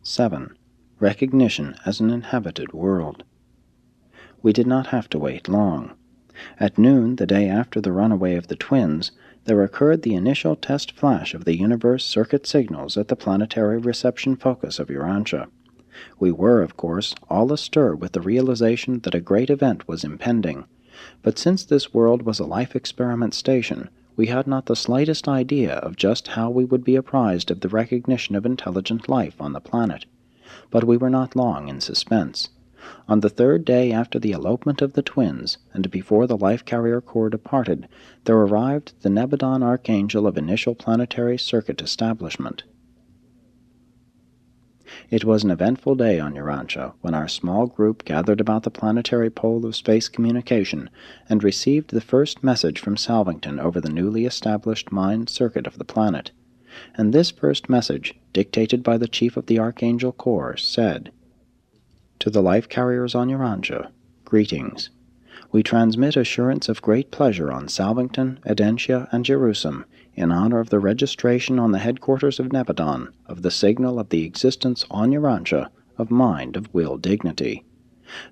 7. Recognition as an inhabited world. We did not have to wait long. At noon, the day after the runaway of the twins, there occurred the initial test flash of the universe circuit signals at the planetary reception focus of Urantia. We were, of course, all astir with the realization that a great event was impending, but since this world was a life experiment station, we had not the slightest idea of just how we would be apprised of the recognition of intelligent life on the planet. But we were not long in suspense. On the third day after the elopement of the twins, and before the Life Carrier Corps departed, there arrived the Nebadon Archangel of initial planetary circuit establishment. It was an eventful day on Urantia when our small group gathered about the planetary pole of space communication and received the first message from Salvington over the newly established mind circuit of the planet. And this first message, dictated by the Chief of the Archangel Corps, said, "To the life carriers on Urantia, greetings. We transmit assurance of great pleasure on Salvington, Urantia, and Jerusalem in honor of the registration on the headquarters of Nebadon of the signal of the existence on Urantia of mind of will dignity.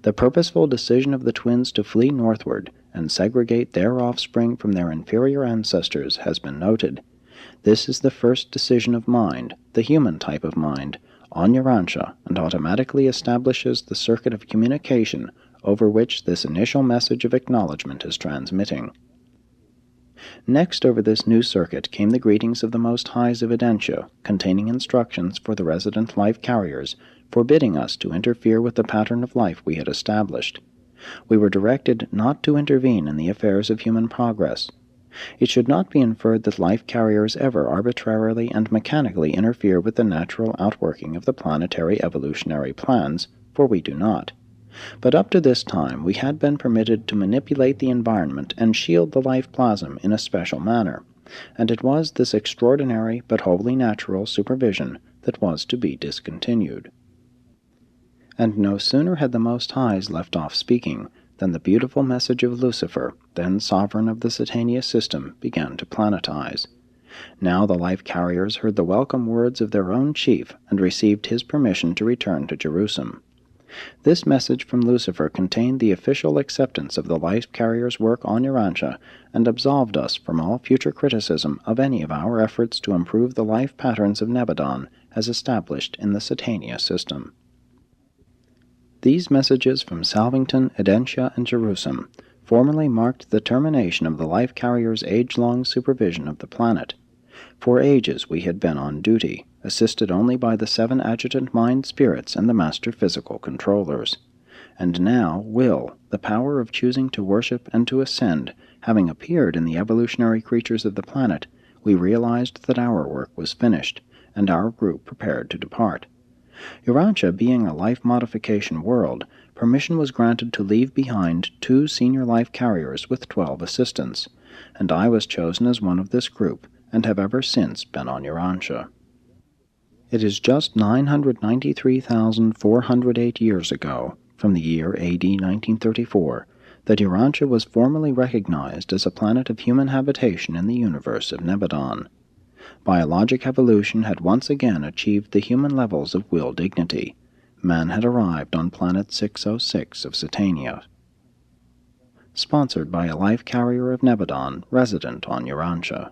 The purposeful decision of the twins to flee northward and segregate their offspring from their inferior ancestors has been noted. This is the first decision of mind, the human type of mind, on Urantia, and automatically establishes the circuit of communication over which this initial message of acknowledgement is transmitting." Next over this new circuit came the greetings of the Most Highs of Urantia, containing instructions for the resident life carriers, forbidding us to interfere with the pattern of life we had established. We were directed not to intervene in the affairs of human progress. It should not be inferred that life carriers ever arbitrarily and mechanically interfere with the natural outworking of the planetary evolutionary plans, for we do not. But up to this time we had been permitted to manipulate the environment and shield the life plasm in a special manner, and it was this extraordinary but wholly natural supervision that was to be discontinued. And no sooner had the Most Highs left off speaking than the beautiful message of Lucifer, then sovereign of the Satania system, began to planetize. Now the life carriers heard the welcome words of their own chief and received his permission to return to Jerusalem. This message from Lucifer contained the official acceptance of the life carriers' work on Urantia and absolved us from all future criticism of any of our efforts to improve the life patterns of Nebadon as established in the Satania system. These messages from Salvington, Urantia, and Jerusalem formally marked the termination of the life carriers' age-long supervision of the planet. For ages we had been on duty, assisted only by the 7 adjutant mind spirits and the master physical controllers. And now will, the power of choosing to worship and to ascend, having appeared in the evolutionary creatures of the planet, we realized that our work was finished, and our group prepared to depart. Urantia being a life modification world, permission was granted to leave behind 2 senior life carriers with 12 assistants, and I was chosen as one of this group, and have ever since been on Urantia. It is just 993,408 years ago, from the year AD 1934, that Urantia was formally recognized as a planet of human habitation in the universe of Nebadon. Biologic evolution had once again achieved the human levels of will dignity. Man had arrived on planet 606 of Satania. Sponsored by a life carrier of Nebadon resident on Urantia.